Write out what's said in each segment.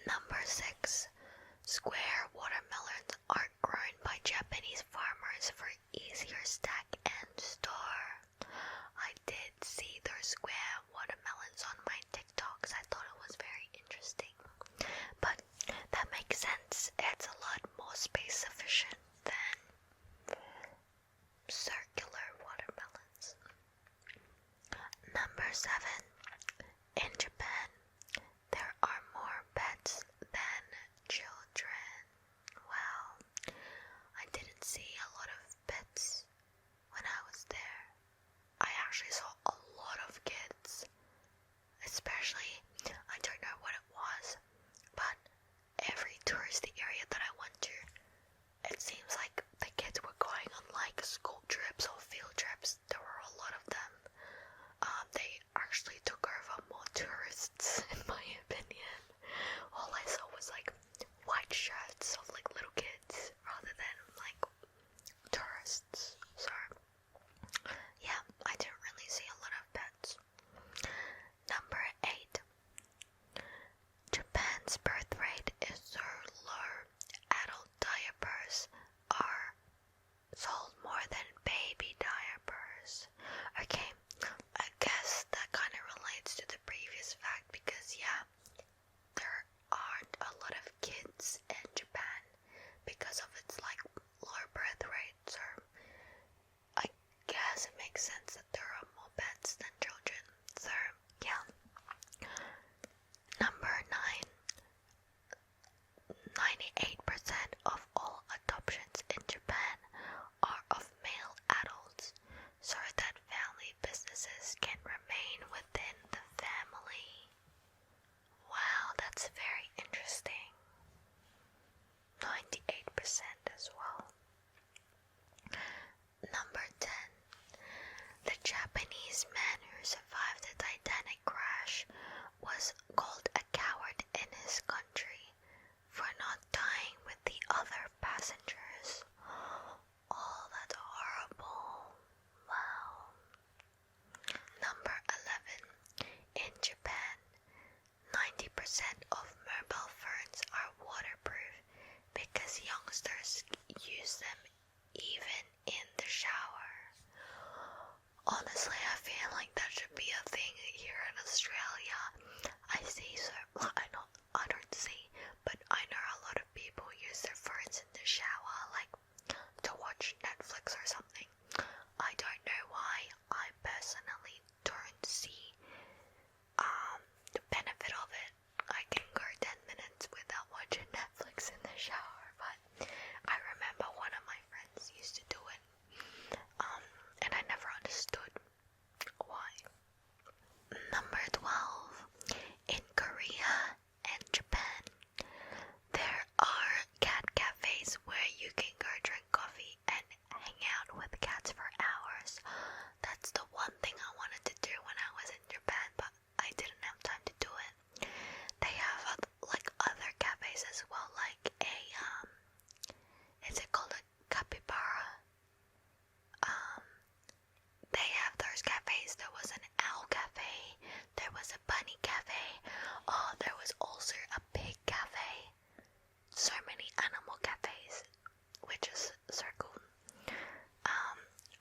Number 6. Square watermelons are grown by Japanese farmers for easier stack and store. I did see those square watermelons on my TikToks. I thought it was very interesting. But that makes sense. It's a lot more space efficient than circular watermelons. Number 7. In Japan, there are more pets than children. Wow, I didn't see a lot of pets when I was there. I actually saw a lot of kids, especially, I don't know what it was, but every touristy area that I went to, it seems like the kids were going on like school trips or field trips. There were a lot of them. They actually took over more tourists, in my opinion. All I saw was like white shirts of like little kids rather than like tourists. So yeah, I didn't really see a lot of pets. Number 8. Japan's birth rate is so low, adult diapers are sold more than baby diapers. Okay, I guess that kind of relates to the previous fact because yeah, there aren't a lot of kids in Japan because of its like low birth rate. So I guess it makes sense that there are more pets than children. So yeah. Number 9. 98% of all adoptions in Japan are of male adults, so that family businesses can remain within the family. Wow, that's very interesting. 98% as well. Number 10. The Japanese man who survived the Titanic crash was called a coward in his country for not dying with the other passengers. Oh, that's horrible. Wow. Number 11. In Japan, 90% of mobile phones are waterproof because youngsters use them even in the shower. Honestly, I feel like that should be a thing here in Australia. I don't see, but I know a lot of people use their phones in the shower, like to watch Netflix or something. I don't know why. I personally don't see the benefit of it. I can go 10 minutes without watching Netflix in the shower, but I remember one of my friends used to do it, and I never understood why. Number 12. In Korea and Japan, there are cat cafes where you can go drink coffee and hang out with cats for hours. That's the one thing I wanted to do when I was in Japan, but I didn't have time to do it. They have like other cafes as well, like a is it called a capybara? They have those cafes. There was an owl cafe, there was a bunny cafe, oh, there was also a pig cafe. So many animal cafes, which is so cool.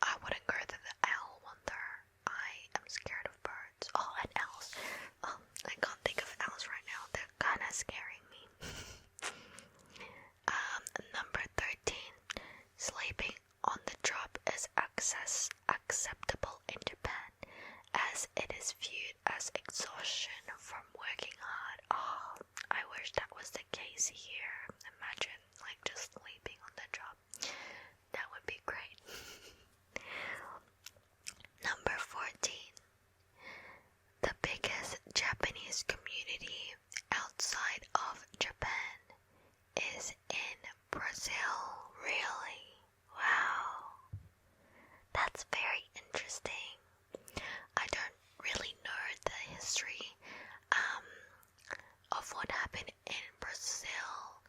I wouldn't go to the owl one though. I am scared of birds. Oh, and owls. Oh, I can't think of owls right now. They're kinda scaring me. Number 13. Sleeping on the job is acceptable in Japan, as it is viewed as exhaustion from working hard. Oh, I wish that was the case here. Imagine like just sleeping on the job. That would be great. Number 14. The biggest Japanese community outside of Japan is in Brazil. Really? Wow. That's very interesting. I don't really know the history of what happened in Brazil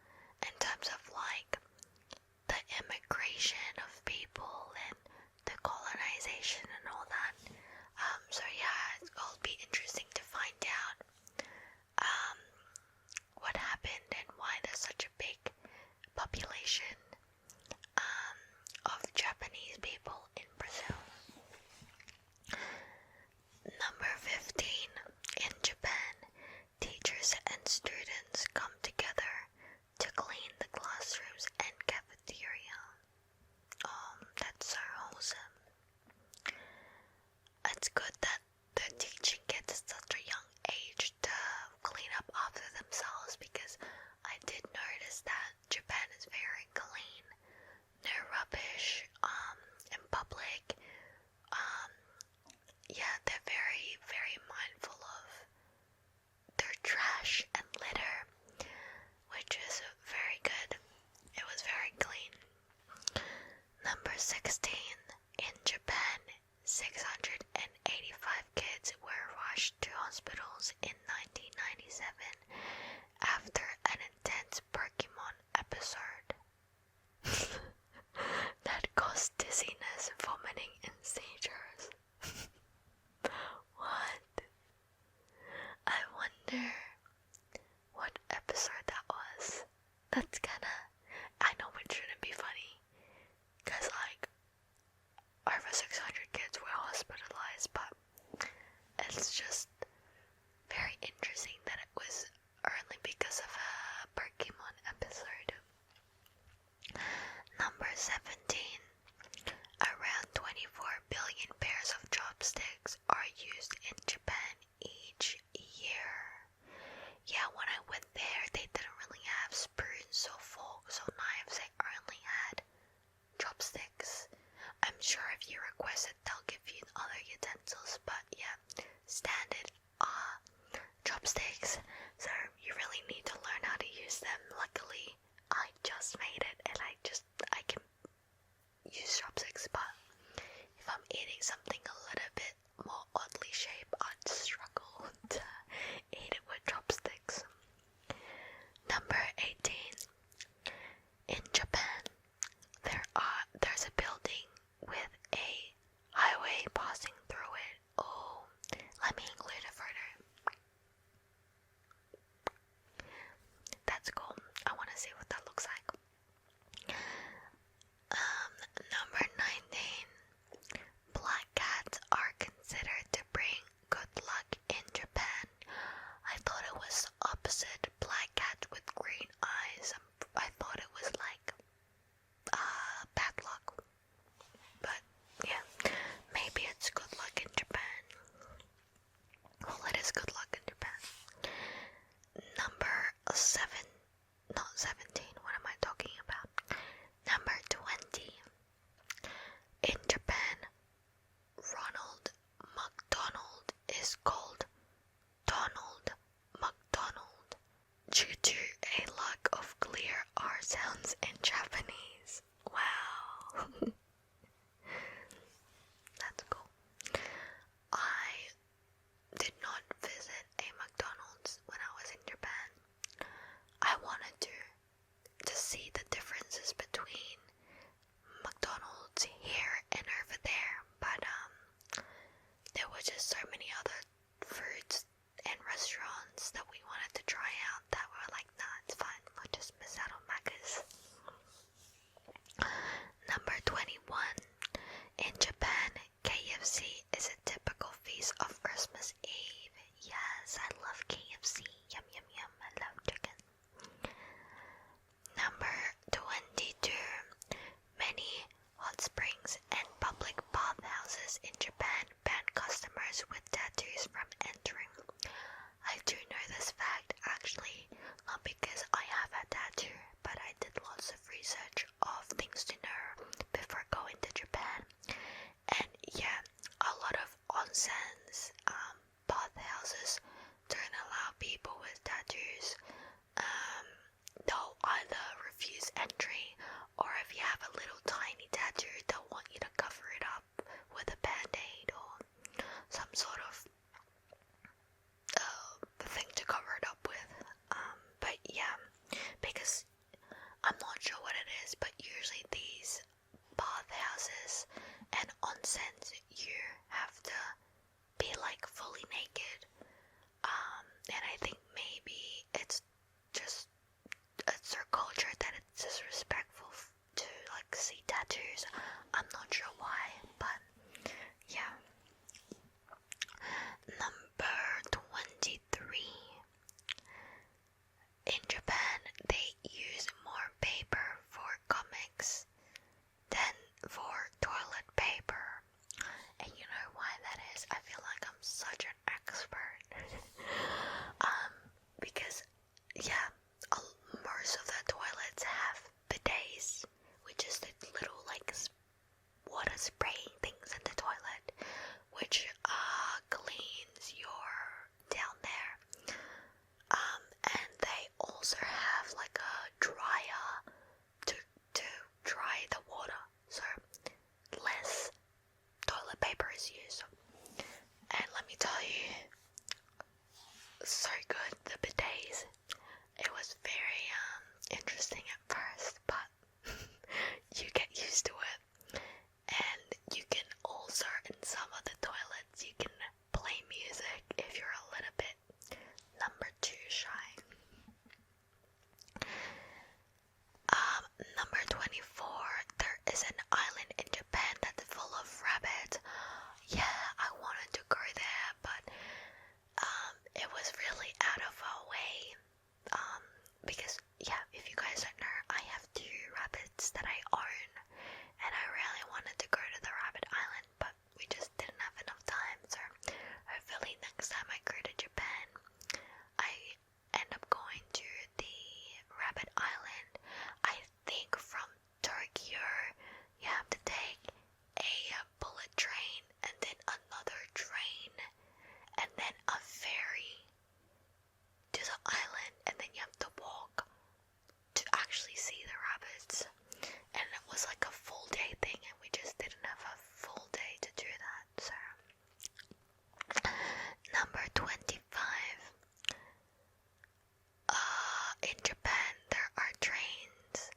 in Japan there are trains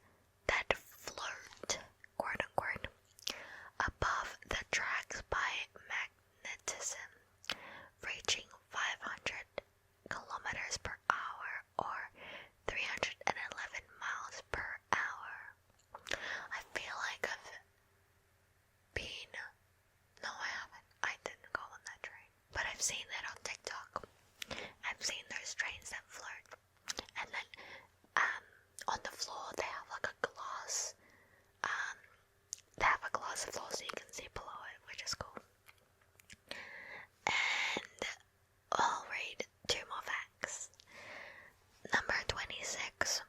that float, quote unquote, above the tracks by magnetism, reaching 500 kilometers per hour or 311 miles per hour. I feel like I've been... No, I haven't. I didn't go on that train. But I've seen it on TikTok. I've seen those trains that float. And then on the floor they have like a glass. They have a glass floor so you can see below it, which is cool. And I'll read 2 more facts. Number 26.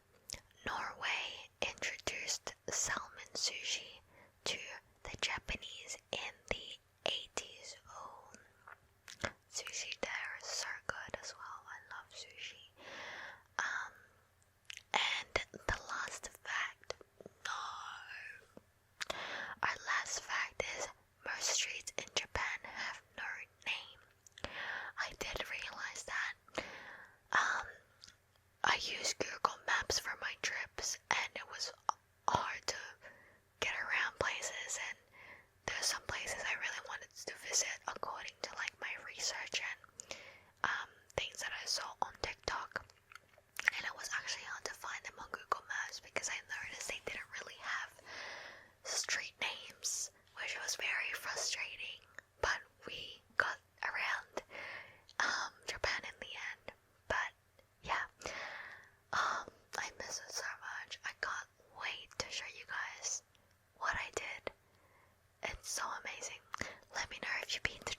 Norway introduced salmon sushi to the Japanese in the 80s. Oh, sushi there is so good as well. I love sushi. And the last fact, no. Our last fact is most streets in Japan have no name. I did realize that. I use Google Maps for my trips, and it was hard to get around places, and there's some places I really wanted to visit according to like my research and things that I saw on TikTok, and it was actually hard to find them on Google Maps because I noticed they didn't really have street names, which was very frustrating, but we got around Japan in the end. But yeah, I miss it so much. I can't wait to show you guys what I did. It's so amazing. Let me know if you've been to